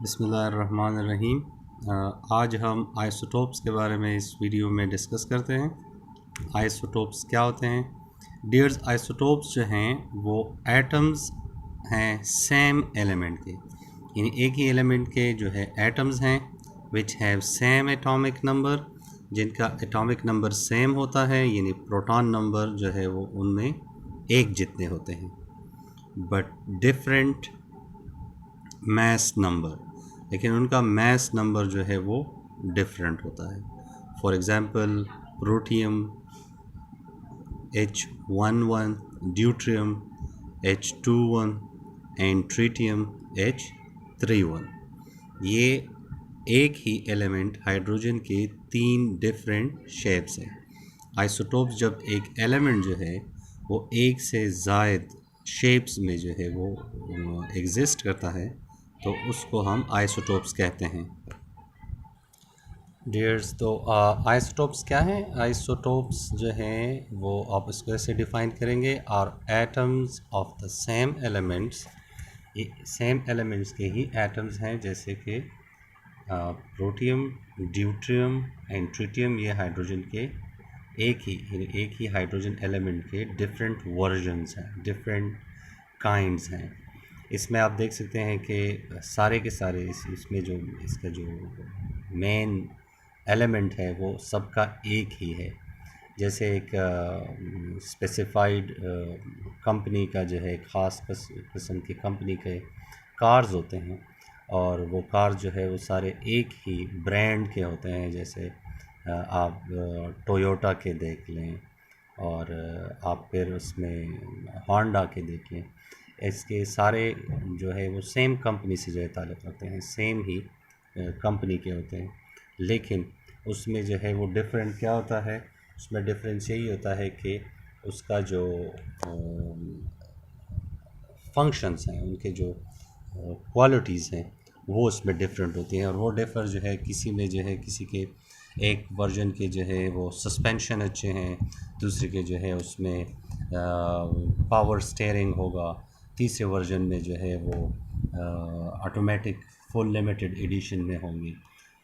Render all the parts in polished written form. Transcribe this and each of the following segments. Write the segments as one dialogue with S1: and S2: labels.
S1: बिस्मिल्लाहिर्रहमानिर्रहीम। आज हम आइसोटोप्स के बारे में इस वीडियो में डिस्कस करते हैं। आइसोटोप्स क्या होते हैं? डियर्स, आइसोटोप्स जो हैं वो एटम्स हैं सेम एलिमेंट के, यानी एक ही एलिमेंट के जो है एटम्स हैं which have same atomic number, जिनका एटॉमिक नंबर सेम होता है, यानी प्रोटॉन नंबर जो है वो उनमें एक जितने होते हैं, बट डिफरेंट मैस नंबर, लेकिन उनका मैस नंबर जो है वो डिफरेंट होता है। For example protium H11, deuterium H21 and tritium H31। ये एक ही एलिमेंट हाइड्रोजन के तीन डिफरेंट शेप्स हैं। आइसोटोप्स जब एक एलिमेंट जो है वो एक से ज़ायद शेप्स में जो है वो एग्जिस्ट करता है तो उसको हम आइसोटोप्स कहते हैं। डियर्स, तो आइसोटोप्स क्या हैं? आइसोटोप्स जो हैं वो आप इसको ऐसे डिफ़ाइन करेंगे, are atoms of the same elements. ये सेम एलिमेंट्स के ही एटम्स हैं, जैसे कि प्रोटियम, ड्यूट्रियम एंड ट्रिटियम। ये हाइड्रोजन के एक ही हाइड्रोजन एलिमेंट के डिफरेंट वर्जन्स हैं, डिफरेंट काइंड्स हैं। इसमें आप देख सकते हैं कि सारे के सारे इसमें जो इसका जो मेन एलिमेंट है वो सबका एक ही है। जैसे एक स्पेसिफाइड कंपनी का जो है ख़ास किस्म की कंपनी के कार्स होते हैं, और वो कार्स जो है वो सारे एक ही ब्रांड के होते हैं। जैसे आप टोयोटा के देख लें, और आप फिर उसमें होंडा के देख लें। इसके सारे जो है वो सेम कंपनी से जो है ताल्लुक़ रखते हैं, सेम ही कंपनी के होते हैं, लेकिन उसमें जो है वो डिफरेंट क्या होता है? उसमें डिफरेंस यही होता है कि उसका जो फंक्शंस हैं, उनके जो क्वालिटीज़ हैं वो उसमें डिफरेंट होती हैं। और वो डिफ़र जो है किसी में जो है किसी के एक वर्जन के जो है वो सस्पेंशन अच्छे हैं, दूसरे के जो है उसमें पावर स्टीयरिंग होगा, तीसरे वर्जन में जो है वो ऑटोमेटिक फुल लिमिटेड एडिशन में होंगी।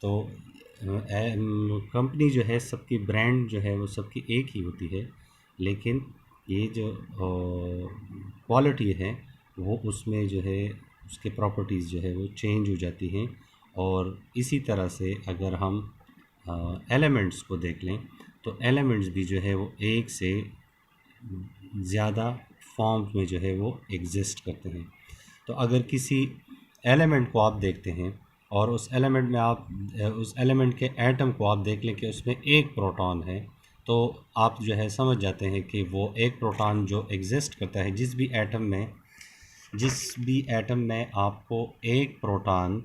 S1: तो कंपनी जो है सबकी ब्रांड जो है वो सबकी एक ही होती है, लेकिन ये जो क्वालिटी है वो उसमें जो है उसके प्रॉपर्टीज़ जो है वो चेंज हो जाती हैं। और इसी तरह से अगर हम एलिमेंट्स को देख लें तो एलिमेंट्स भी जो है वो एक से ज़्यादा फॉर्म्स में जो है वो एग्जिस्ट करते हैं। तो अगर किसी एलिमेंट को आप देखते हैं और उस एलिमेंट में आप उस एलिमेंट के एटम को आप देख लें कि उसमें एक प्रोटॉन है, तो आप जो है समझ जाते हैं कि वो एक प्रोटॉन जो एग्जिस्ट करता है जिस भी एटम में आपको एक प्रोटॉन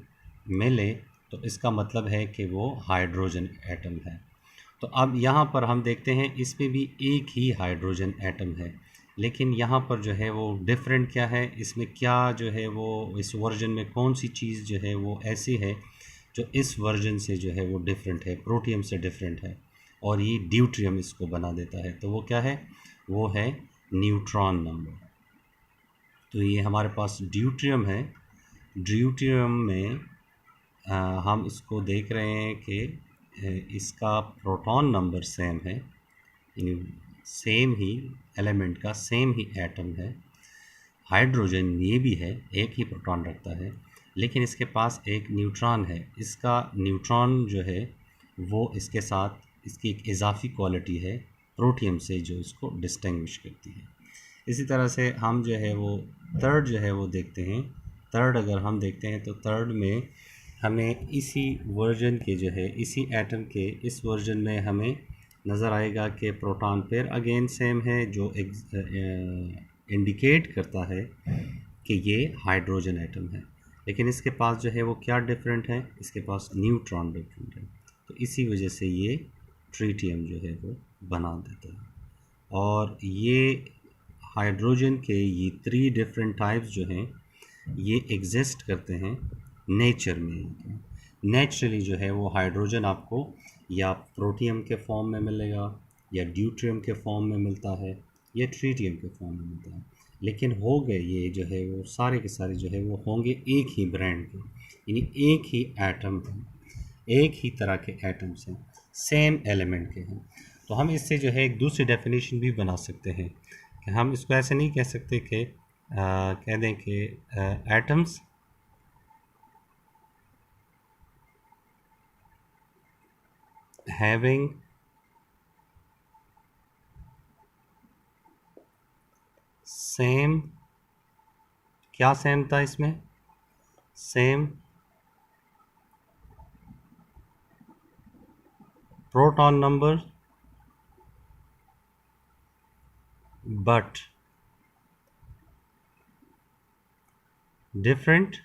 S1: मिले, तो इसका मतलब है कि वो हाइड्रोजन एटम है। तो अब यहाँ पर हम देखते हैं इसमें भी एक ही हाइड्रोजन एटम है, लेकिन यहाँ पर जो है वो डिफरेंट क्या है, इसमें क्या जो है वो इस वर्जन में कौन सी चीज़ जो है वो ऐसी है जो इस वर्जन से जो है वो डिफरेंट है, प्रोटियम से डिफरेंट है, और ये ड्यूट्रियम इसको बना देता है। तो वो क्या है? वो है न्यूट्रॉन नंबर। तो ये हमारे पास ड्यूट्रियम है। ड्यूट्रियम में हम इसको देख रहे हैं कि इसका प्रोटॉन नंबर सेम है, यानी सेम ही एलिमेंट का सेम ही एटम है। हाइड्रोजन ये भी है, एक ही प्रोटॉन रखता है, लेकिन इसके पास एक न्यूट्रॉन है। इसका न्यूट्रॉन जो है वो इसके साथ इसकी एक इजाफी क्वालिटी है प्रोटियम से, जो इसको डिस्टिंग्विश करती है। इसी तरह से हम जो है वो थर्ड जो है वो देखते हैं। थर्ड अगर हम देखते हैं तो थर्ड में हमें इसी वर्जन के जो है इसी एटम के इस वर्जन में हमें नज़र आएगा कि प्रोटॉन पेयर अगेन सेम है, जो इंडिकेट करता है कि ये हाइड्रोजन एटम है। लेकिन इसके पास जो है वो क्या डिफरेंट है? इसके पास न्यूट्रॉन डिफरेंट है। तो इसी वजह से ये ट्रीटियम जो है वो बना देता है। और ये हाइड्रोजन के ये 3 डिफरेंट टाइप्स जो हैं ये एग्जिस्ट करते हैं नेचर में। नेचुरली जो है वो हाइड्रोजन आपको या प्रोटियम के फॉर्म में मिलेगा, या ड्यूट्रियम के फॉर्म में मिलता है, या ट्रीटियम के फॉर्म में मिलता है। लेकिन हो गए ये जो है वो सारे के सारे जो है वो होंगे एक ही ब्रांड के, यानी एक ही एटम है, एक ही तरह के एटम्स हैं, सेम एलिमेंट के हैं। तो हम इससे जो है एक दूसरी डेफिनेशन भी बना सकते हैं कि हम इसको ऐसे नहीं कह सकते कि कह दें कि एटम्स हैविंग सेम, क्या सेम था इसमें, same proton number but different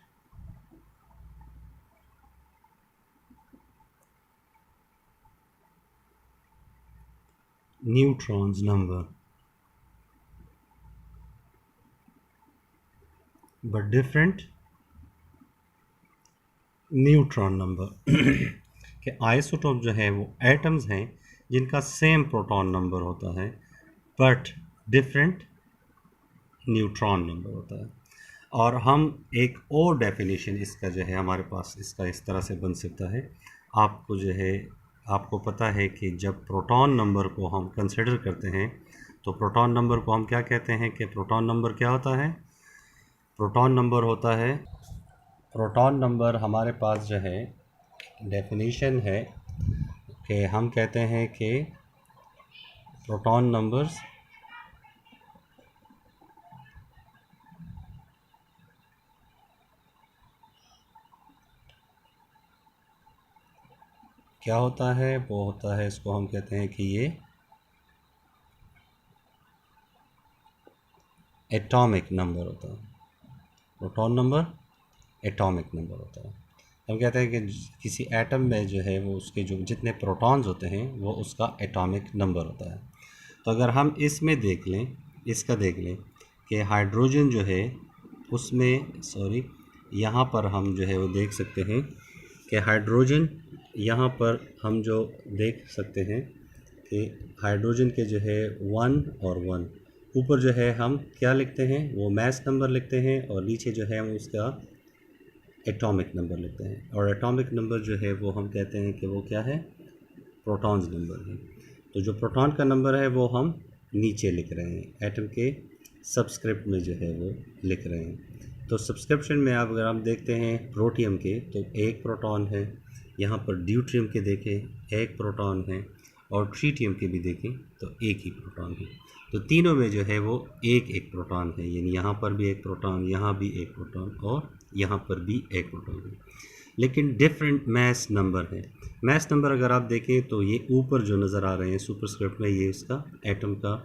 S1: neutrons number, but different neutron number कि आइसोटोप जो है वो एटम्स हैं जिनका सेम प्रोटॉन नंबर होता है बट डिफरेंट न्यूट्रॉन नंबर होता है। और हम एक और डेफिनेशन इसका जो है हमारे पास इसका इस तरह से बन सकता है। आपको जो है आपको पता है कि जब प्रोटॉन नंबर को हम कंसिडर करते हैं तो प्रोटॉन नंबर को हम क्या कहते हैं कि प्रोटॉन नंबर क्या होता है, प्रोटॉन नंबर होता है, प्रोटॉन नंबर हमारे पास जो है डेफिनेशन है कि हम कहते हैं कि प्रोटॉन नंबर्स क्या होता है, वो होता है, इसको हम कहते हैं कि ये एटॉमिक नंबर होता है, प्रोटॉन नंबर एटॉमिक नंबर होता है। हम कहते हैं कि किसी एटम में जो है वो उसके जो जितने प्रोटॉन्स होते हैं वो उसका एटॉमिक नंबर होता है। तो अगर हम इसमें देख लें, इसका देख लें कि हाइड्रोजन जो है उसमें यहाँ पर हम जो है वो देख सकते हैं कि हाइड्रोजन, यहाँ पर हम जो देख सकते हैं कि हाइड्रोजन के जो है 1 और 1 ऊपर जो है हम क्या लिखते हैं, वो मास नंबर लिखते हैं और नीचे जो है हम उसका एटॉमिक नंबर लिखते हैं। और एटॉमिक नंबर जो है वो हम कहते हैं कि वो क्या है, प्रोटॉन्स नंबर है। तो जो प्रोटॉन का नंबर है वो हम नीचे लिख रहे हैं, एटम के सबस्क्रिप्ट में जो है वो लिख रहे हैं। तो सब्सक्रिप्शन में आप अगर हम देखते हैं प्रोटियम के तो एक प्रोटॉन है, यहाँ पर ड्यूट्रियम के देखें एक प्रोटॉन है और ट्रीटियम के भी देखें तो एक ही प्रोटॉन है। तो तीनों में जो है वो एक एक प्रोटॉन है, यानी यहाँ पर भी एक प्रोटॉन, यहाँ भी एक प्रोटॉन और यहाँ पर भी एक प्रोटॉन है, लेकिन डिफरेंट मास नंबर है। मास नंबर अगर आप देखें तो ये ऊपर जो नज़र आ रहे हैं सुपरस्क्रिप्ट में, ये इसका एटम का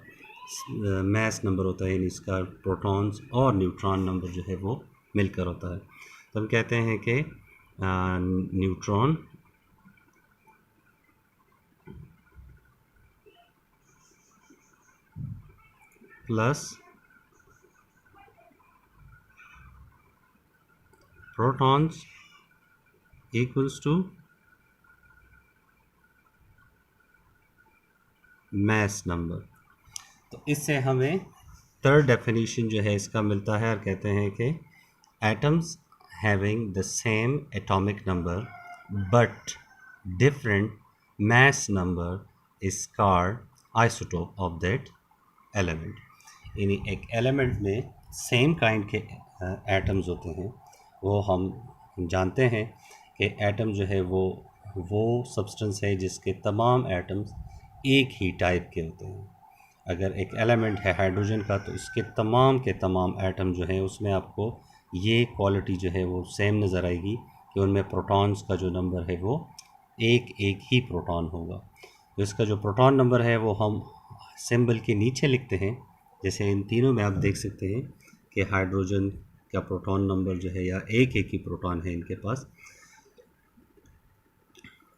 S1: मास नंबर होता है, यानी इसका प्रोटॉन्स और न्यूट्रॉन नंबर जो है वो मिलकर होता है। तो हम कहते हैं कि neutron plus protons equals to mass number. तो इससे हमें थर्ड डेफिनेशन जो है इसका मिलता है और कहते हैं कि atoms having the same atomic number but different mass number is called isotope of that element. यानी एक एलिमेंट में सेम काइंड के एटम्स होते हैं, वो हम जानते हैं कि एटम जो है वो सब्सटेंस है जिसके तमाम एटम्स एक ही टाइप के होते हैं। अगर एक एलिमेंट है हाइड्रोजन का तो इसके तमाम के तमाम एटम जो हैं उसमें आपको ये क्वालिटी जो है वो सेम नज़र आएगी कि उनमें प्रोटॉन्स का जो नंबर है वो एक एक ही प्रोटॉन होगा। तो इसका जो प्रोटॉन नंबर है वो हम सिंबल के नीचे लिखते हैं। जैसे इन तीनों में आप देख सकते हैं कि हाइड्रोजन का प्रोटॉन नंबर जो है या एक एक ही प्रोटॉन है इनके पास,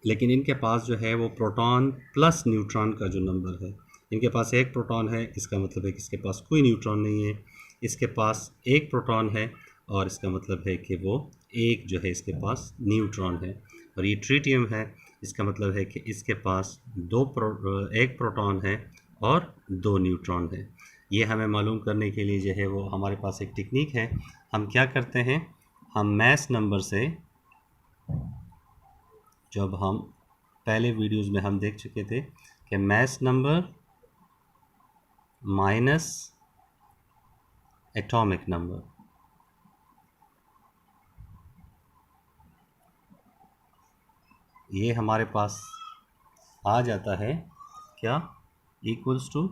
S1: लेकिन इनके पास जो है वो प्रोटॉन प्लस न्यूट्रॉन का जो नंबर है, इनके पास एक प्रोटॉन है, इसका मतलब है कि इसके पास कोई न्यूट्रॉन नहीं है। इसके पास एक प्रोटॉन है और इसका मतलब है कि वो एक जो है इसके पास न्यूट्रॉन है। और ये ट्रीटियम है, इसका मतलब है कि इसके पास एक प्रोटॉन है और 2 न्यूट्रॉन है। ये हमें मालूम करने के लिए जो है वो हमारे पास एक टेक्निक है। हम क्या करते हैं, हम मास नंबर से जब हम पहले वीडियोस में हम देख चुके थे कि mass number minus atomic number, ये हमारे पास आ जाता है क्या, इक्वल्स टू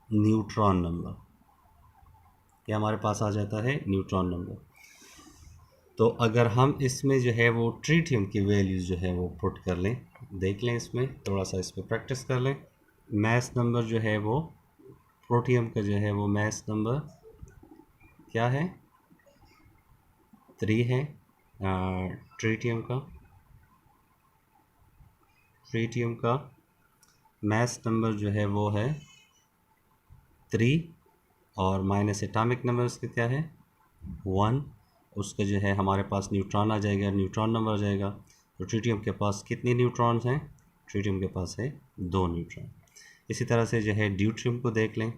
S1: न्यूट्रॉन नंबर। ये हमारे पास आ जाता है न्यूट्रॉन नंबर। तो अगर हम इसमें जो है वो ट्रीटियम की वैल्यूज़ जो है वो पुट कर लें, देख लें, इसमें थोड़ा सा इस पर प्रैक्टिस कर लें। मास नंबर जो है वो प्रोटियम का जो है वो मास नंबर क्या है, 3 है। ट्रीटियम का मास नंबर जो है वो है 3, और माइनस एटॉमिक नंबर उसका क्या है 1। उसका जो है हमारे पास न्यूट्रॉन आ जाएगा, न्यूट्रॉन नंबर आ जाएगा। तो ट्रीटियम के पास कितने न्यूट्रॉन्स हैं, ट्रीटियम के पास है 2 न्यूट्रॉन। इसी तरह से जो है ड्यूट्रियम को देख लें।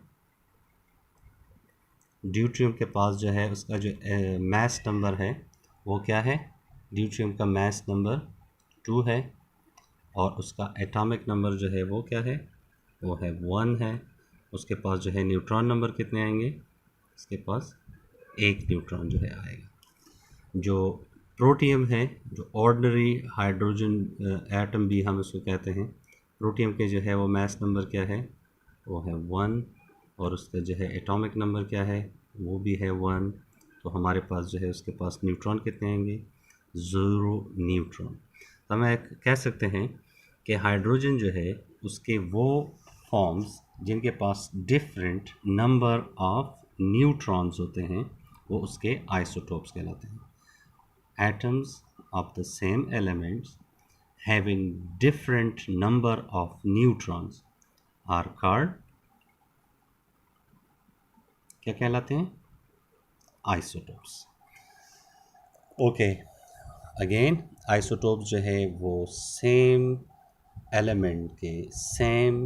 S1: ड्यूट्रियम के पास जो है उसका जो मास नंबर है वो क्या है, ड्यूट्रियम का मास नंबर 2 है, और उसका एटॉमिक नंबर जो है वो क्या है, वो है 1 है। उसके पास जो है न्यूट्रॉन नंबर कितने आएंगे, इसके पास 1 न्यूट्रॉन जो है आएगा। जो प्रोटियम है, जो ऑर्डिनरी हाइड्रोजन एटम भी हम इसको कहते हैं, प्रोटियम के जो है वो मास नंबर क्या है, वो है 1, और उसका जो है एटॉमिक नंबर क्या है, वो भी है 1। तो हमारे पास जो है उसके पास न्यूट्रॉन कितने आएंगे, 0 न्यूट्रॉन। तो हम कह सकते हैं कि हाइड्रोजन जो है उसके वो फॉर्म्स जिनके पास डिफरेंट नंबर ऑफ न्यूट्रॉन्स होते हैं वो उसके आइसोटोप्स कहलाते हैं। Atoms of the same elements having different number of neutrons are called क्या कहलाते हैं, आइसोटोप्स। ओके, अगेन आइसोटोप्स जो है वो सेम एलिमेंट के, सेम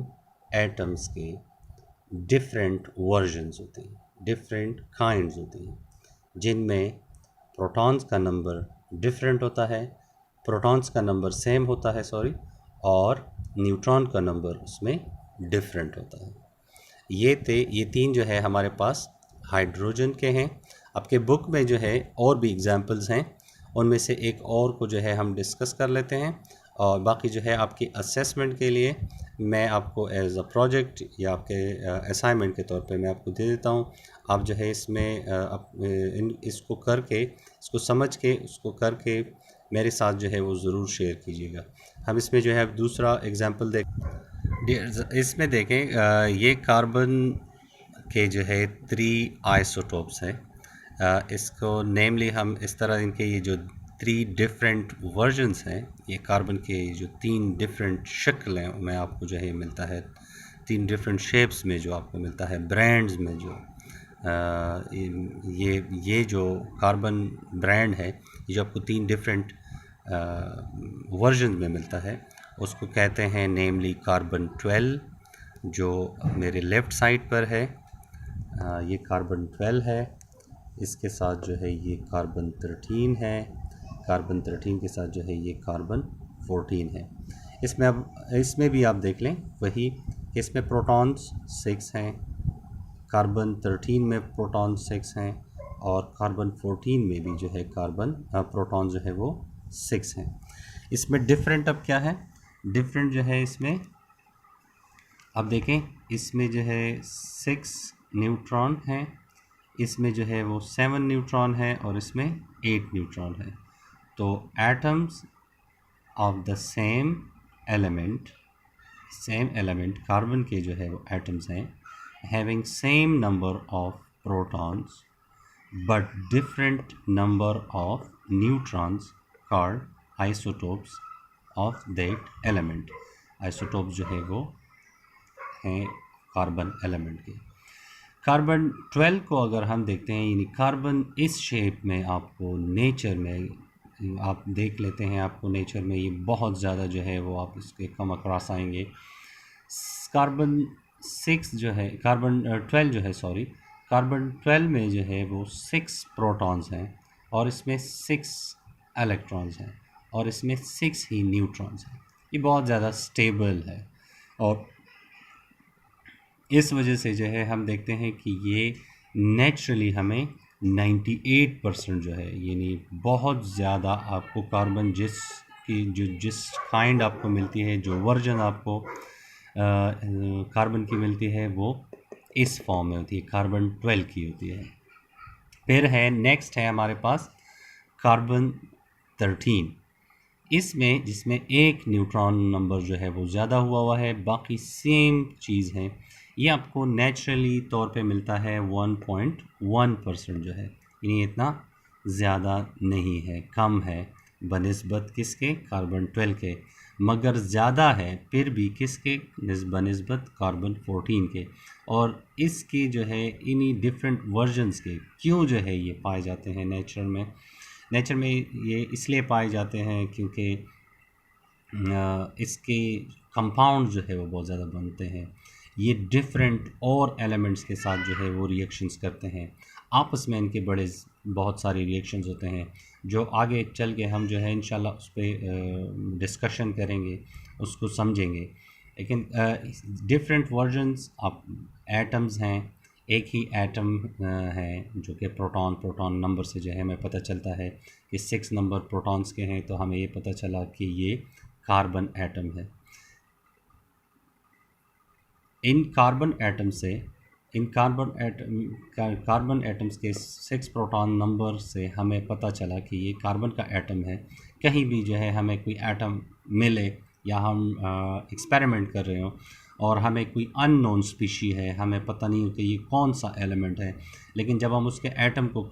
S1: एटम्स के डिफरेंट वर्जन्स होते हैं, डिफरेंट काइंड्स होती हैं, जिनमें प्रोटॉन्स का नंबर डिफरेंट होता है, प्रोटॉन्स का नंबर सेम होता है सॉरी, और न्यूट्रॉन का नंबर उसमें डिफरेंट होता है। ये तीन जो है हमारे पास हाइड्रोजन के हैं। आपके बुक में जो है और भी एग्जांपल्स हैं, उनमें से एक और को जो है हम डिस्कस कर लेते हैं, और बाकी जो है आपकी असेसमेंट के लिए मैं आपको एज अ प्रोजेक्ट या आपके असाइनमेंट के तौर पे मैं आपको दे देता हूँ। आप जो है इसमें इसको करके, इसको समझ के, उसको करके मेरे साथ जो है वो ज़रूर शेयर कीजिएगा। हम इसमें जो है दूसरा एग्जांपल इसमें देखें, ये कार्बन के जो है 3 आइसोटोप्स हैं। इसको नेमली हम इस तरह, इनके ये जो 3 डिफरेंट वर्जन्स हैं, ये कार्बन के जो 3 डिफरेंट शक्ल हैं में आपको जो है मिलता है, 3 डिफरेंट शेप्स में जो आपको मिलता है, ब्रांड्स में जो ये जो कार्बन ब्रांड है, ये जो आपको 3 डिफरेंट वर्जन में मिलता है, उसको कहते हैं नेमली कार्बन 12, जो मेरे लेफ़्ट साइड पर है। ये कार्बन 12 है, इसके साथ जो है ये कार्बन 13 है, कार्बन 13 के साथ जो है ये कार्बन 14 है। इसमें भी आप देख लें वही, इसमें प्रोटॉन्स 6 हैं, कार्बन 13 में प्रोटॉन 6 हैं, और कार्बन 14 में भी जो है प्रोटॉन जो है वो 6 हैं। इसमें डिफरेंट अब क्या है, डिफरेंट जो है इसमें अब देखें, इसमें जो है 6 न्यूट्रॉन हैं, इसमें जो है वो 7 न्यूट्रॉन है, और इसमें 8 न्यूट्रॉन है। तो atoms of the same element carbon के जो है वो एटम्स हैं, having same number of protons but different number of neutrons called isotopes of that element। isotopes जो है वो हैं कार्बन एलिमेंट के। कार्बन 12 को अगर हम देखते हैं, यानी कार्बन इस शेप में आपको नेचर में आप देख लेते हैं, आपको नेचर में ये बहुत ज़्यादा जो है वो आप इसके कम अक्रॉस आएंगे। कार्बन 6 जो है, कार्बन 12 जो है सॉरी, कार्बन 12 में जो है वो 6 प्रोटॉन्स हैं, और इसमें 6 इलेक्ट्रॉन्स हैं और इसमें 6 ही न्यूट्रॉन्स हैं। ये बहुत ज़्यादा स्टेबल है और इस वजह से जो है हम देखते हैं कि ये नेचुरली हमें 98% जो है, यानी बहुत ज़्यादा आपको कार्बन जिस काइंड आपको मिलती है, जो वर्जन आपको कार्बन की मिलती है, वो इस फॉर्म में होती है, कार्बन 12 की होती है। फिर है नेक्स्ट है हमारे पास कार्बन 13। इसमें जिसमें एक न्यूट्रॉन नंबर जो है वो ज़्यादा हुआ है, बाकी सेम चीज़ है। ये आपको नेचुरली तौर पे मिलता है 1.1% जो है, यानी इतना ज़्यादा नहीं है, कम है बनिस्बत किसके, कार्बन 12 के, मगर ज़्यादा है फिर भी किसके, बनिस्बत कार्बन 14 के। और इसकी जो है इन्हीं डिफरेंट वर्जन्स के क्यों जो है ये पाए जाते हैं नेचर में ये इसलिए पाए जाते हैं क्योंकि इसके कंपाउंड जो है वो बहुत ज़्यादा बनते हैं। ये डिफरेंट और एलिमेंट्स के साथ जो है वो रिएक्शंस करते हैं, आपस में इनके बहुत सारे रिएक्शंस होते हैं, जो आगे चल के हम जो है इंशाल्लाह उस पर डिस्कशन करेंगे, उसको समझेंगे। लेकिन डिफरेंट वर्जन्स आप एटम्स हैं, एक ही एटम है जो कि प्रोटॉन नंबर से जो है हमें पता चलता है कि 6 नंबर प्रोटॉन्स के हैं, तो हमें ये पता चला कि ये कार्बन एटम है। इन कार्बन एटम्स के 6 प्रोटॉन नंबर से हमें पता चला कि ये कार्बन का एटम है। कहीं भी जो है हमें कोई एटम मिले या हम एक्सपेरिमेंट कर रहे हो और हमें कोई अननोन स्पीशी है, हमें पता नहीं हो कि ये कौन सा एलिमेंट है, लेकिन जब हम उसके एटम को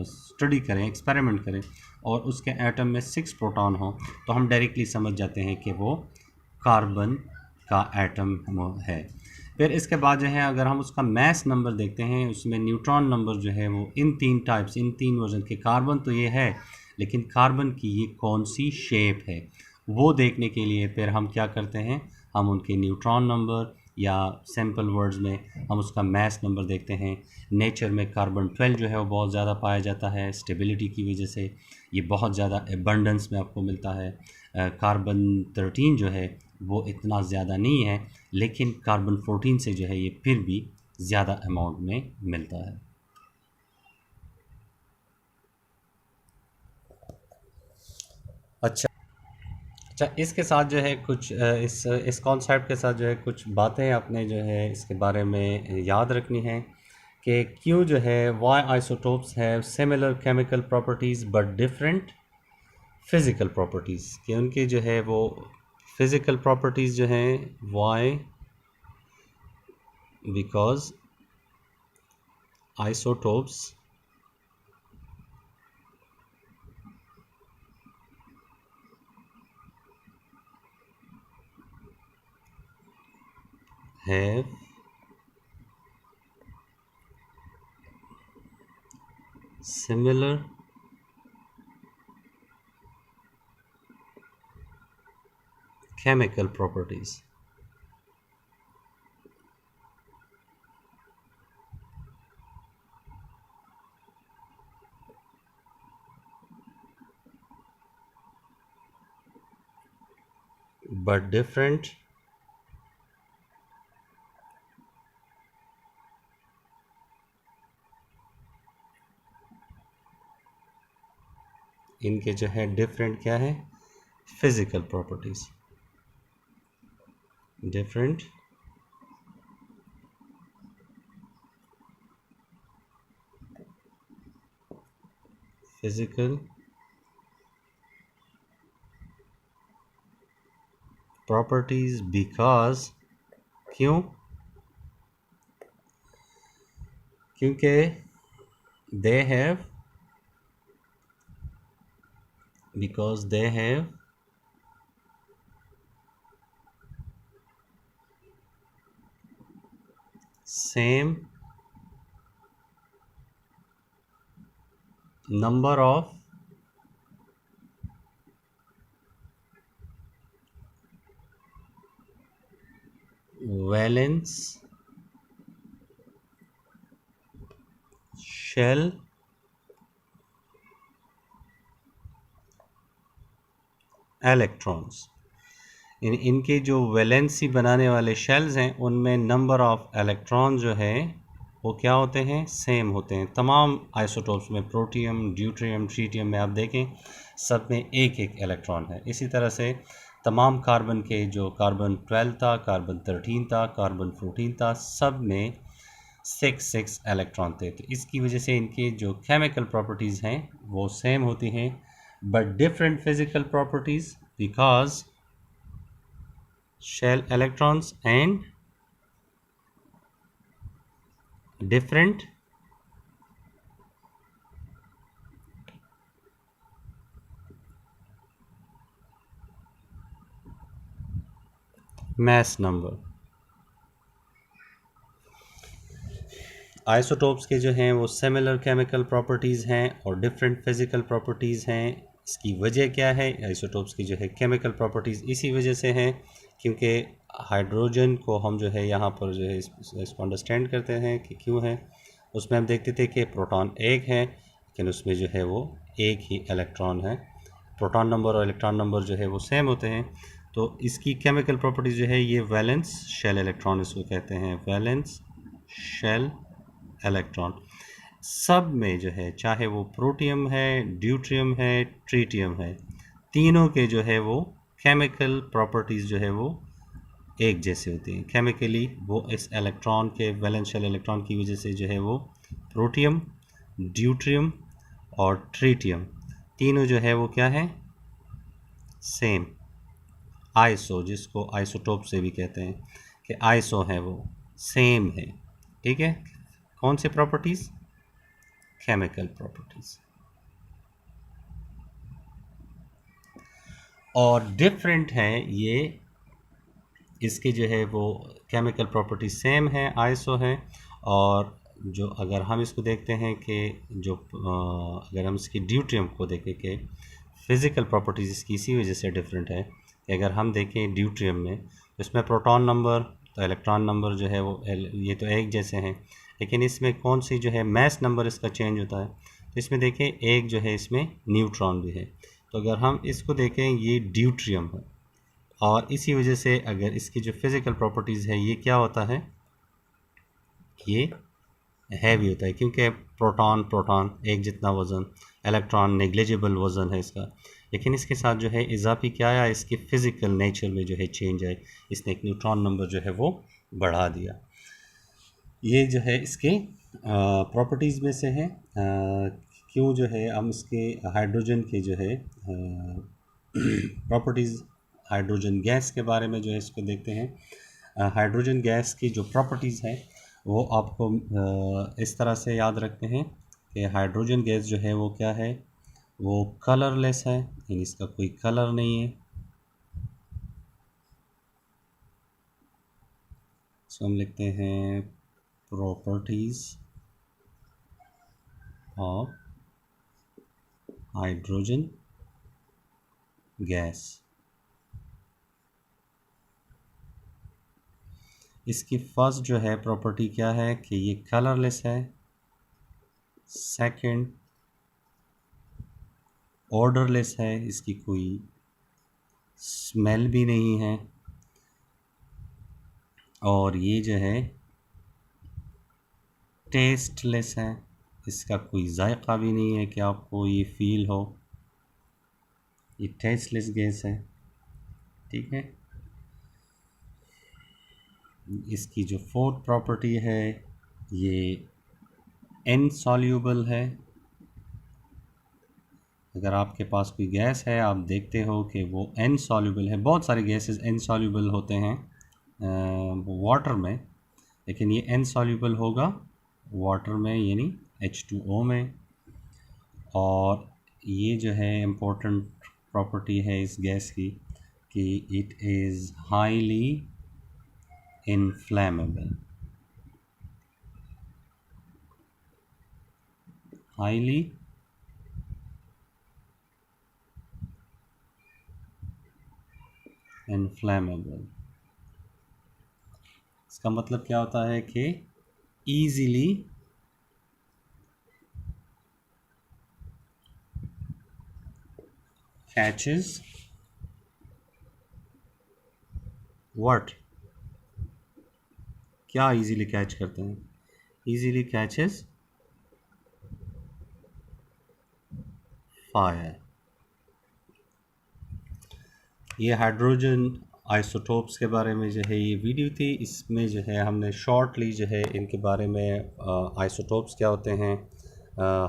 S1: स्टडी करें, एक्सपेरिमेंट करें और उसके एटम में 6 प्रोटॉन हो, तो हम डायरेक्टली समझ जाते हैं कि वो कार्बन का एटम है। फिर इसके बाद जो है अगर हम उसका मैस नंबर देखते हैं, उसमें न्यूट्रॉन नंबर जो है वो इन 3 वर्जन के, कार्बन तो ये है लेकिन कार्बन की ये कौन सी शेप है वो देखने के लिए फिर हम क्या करते हैं, हम उनके न्यूट्रॉन नंबर या सिंपल वर्ड्स में हम उसका मैस नंबर देखते हैं। नेचर में कार्बन 12 जो है वो बहुत ज़्यादा पाया जाता है, स्टेबिलिटी की वजह से ये बहुत ज़्यादा एबंडेंस में आपको मिलता है। कार्बन 13 जो है वो इतना ज़्यादा नहीं है, लेकिन कार्बन 14 से जो है ये फिर भी ज़्यादा अमाउंट में मिलता है। अच्छा अच्छा, इसके साथ जो है कुछ इस कॉन्सेप्ट के साथ जो है कुछ बातें आपने जो है इसके बारे में याद रखनी है कि क्यों जो है why isotopes have similar chemical properties but different physical properties, कि उनके जो है वो फिज़िकल प्रॉपर्टीज़ जो हैं, why because isotopes have similar chemical properties. But different इनके जो है डिफरेंट क्या है, physical properties, different physical properties because, क्यों, क्योंकि they have because they have same number of valence shell electrons. इनके जो वैलेंसी बनाने वाले शेल्स हैं उनमें नंबर ऑफ इलेक्ट्रॉन जो है वो क्या होते हैं, सेम होते हैं। तमाम आइसोटोप्स में, प्रोटियम, ड्यूट्रियम, ट्रीटियम में आप देखें सब में एक एक इलेक्ट्रॉन है। इसी तरह से तमाम कार्बन के, जो कार्बन 12 था, कार्बन 13 था, कार्बन 14 था, सब में 6 इलेक्ट्रॉन थे। तो इसकी वजह से इनके जो केमिकल प्रॉपर्टीज़ हैं वो सेम होती हैं, but different physical properties, because shell electrons and different mass number। Isotopes के जो हैं वो सिमिलर केमिकल प्रॉपर्टीज़ हैं और डिफरेंट फिज़िकल प्रॉपर्टीज़ हैं। इसकी वजह क्या है? आइसोटोप्स की जो है केमिकल प्रॉपर्टीज़ इसी वजह से हैं क्योंकि हाइड्रोजन को हम जो है यहाँ पर जो है इसको अंडरस्टैंड करते हैं कि क्यों है। उसमें हम देखते थे कि प्रोटॉन एक है लेकिन उसमें जो है वो एक ही इलेक्ट्रॉन है। प्रोटॉन नंबर और इलेक्ट्रॉन नंबर जो है वो सेम होते हैं। तो इसकी केमिकल प्रॉपर्टीज़ जो है ये वैलेंस शेल इलेक्ट्रॉन इसको कहते हैं, वैलेंस शेल इलेक्ट्रॉन। सब में जो है, चाहे वो प्रोटियम है, ड्यूट्रियम है, ट्रीटियम है, तीनों के जो है वो केमिकल प्रॉपर्टीज़ जो है वो एक जैसे होती हैं। केमिकली वो इस इलेक्ट्रॉन के, वैलेंस शेल इलेक्ट्रॉन की वजह से जो है वो प्रोटियम, ड्यूट्रियम और ट्रीटियम तीनों जो है वो क्या है, सेम। आइसो, जिसको आइसोटोप से भी कहते हैं कि आइसो है, वो सेम है। ठीक है, कौन से प्रॉपर्टीज़? Chemical properties. और डिफरेंट है ये, इसके जो है वो केमिकल प्रॉपर्टीज सेम है, आइसो है। और जो अगर हम इसको देखते हैं कि जो अगर हम इसकी ड्यूट्रियम को देखें कि फ़िज़िकल प्रॉपर्टीज़ इसकी इसी वजह से डिफरेंट है कि अगर हम देखें ड्यूट्रियम में तो इसमें प्रोटॉन नंबर तो इलेक्ट्रॉन नंबर जो है वो ये तो एक जैसे हैं, लेकिन इसमें कौन सी जो है मैस नंबर इसका चेंज होता है। तो इसमें देखें एक जो है इसमें न्यूट्रॉन भी है। तो अगर हम इसको देखें ये ड्यूट्रियम है और इसी वजह से अगर इसकी जो फिज़िकल प्रॉपर्टीज़ है ये क्या होता है, ये हैवी होता है क्योंकि प्रोटॉन प्रोटॉन एक जितना वज़न, इलेक्ट्रॉन नेग्लिजिबल वज़न है इसका। लेकिन इसके साथ जो है इजाफी क्या आया, इसके फ़िज़िकल नेचर में जो है चेंज आए, इसने एक न्यूट्रॉन नंबर जो है वो बढ़ा दिया। ये जो है इसके प्रॉपर्टीज़ में से है। क्यों जो है हम इसके हाइड्रोजन के जो है प्रॉपर्टीज़, हाइड्रोजन गैस के बारे में जो है इसको देखते हैं। हाइड्रोजन गैस की जो प्रॉपर्टीज़ हैं वो आपको इस तरह से याद रखते हैं कि हाइड्रोजन गैस जो है वो क्या है, वो कलरलेस है, यानी इसका कोई कलर नहीं है। सो हम लिखते हैं प्रॉपर्टीज़ ऑफ हाइड्रोजन गैस। इसकी फर्स्ट जो है प्रॉपर्टी क्या है कि ये कलरलेस है। सेकंड, ऑर्डरलेस है, इसकी कोई स्मेल भी नहीं है। और ये जो है टेस्टलेस है, इसका कोई जायका भी नहीं है कि आपको ये फील हो। ये टेस्टलेस गैस है। ठीक है, इसकी जो फोर्थ प्रॉपर्टी है ये इनसॉल्यूबल है। अगर आपके पास कोई गैस है, आप देखते हो कि वो इनसॉल्यूबल है। बहुत सारे गैसेस इनसॉल्यूबल होते हैं वाटर में, लेकिन ये इनसॉल्यूबल होगा वाटर में, यानी H2O में। और ये जो है इम्पोर्टेंट प्रॉपर्टी है इस गैस की कि it is highly inflammable. Highly inflammable, इसका मतलब क्या होता है कि ईज़िली कैचेस व्हाट, क्या इजीली कैच करते हैं? Easily catches fire. ये हाइड्रोजन आइसोटोप्स के बारे में जो है ये वीडियो थी। इसमें जो है हमने शॉर्टली जो है इनके बारे में आइसोटोप्स क्या होते हैं,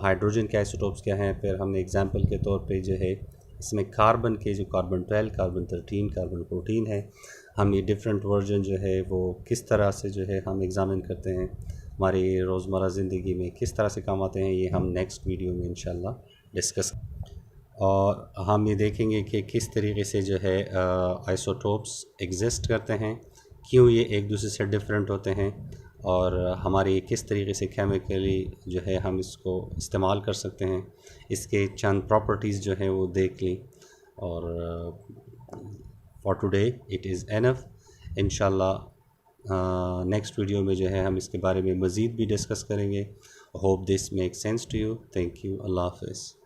S1: हाइड्रोजन के आइसोटोप्स क्या हैं, फिर हमने एग्जांपल के तौर पे जो है इसमें कार्बन के जो कार्बन 12, कार्बन 13, कार्बन 14 है, हम ये डिफरेंट वर्जन जो है वो किस तरह से जो है हम एग्ज़ामिन करते हैं, हमारी रोज़मर्रा ज़िंदगी में किस तरह से काम आते हैं, ये हम नेक्स्ट वीडियो में इंशाल्लाह डिस्कस। और हम ये देखेंगे कि किस तरीके से जो है आइसोटोप्स एग्जिस्ट करते हैं, क्यों ये एक दूसरे से डिफरेंट होते हैं, और हमारी किस तरीके से केमिकली जो है हम इसको इस्तेमाल कर सकते हैं, इसके चंद प्रॉपर्टीज़ जो है वो देख ली। और for today it is enough. इंशाल्लाह नेक्स्ट वीडियो में जो है हम इसके बारे में मज़ीद भी डिस्कस करेंगे। Hope this make sense to you. Thank you. अल्लाह हाफ़िज़।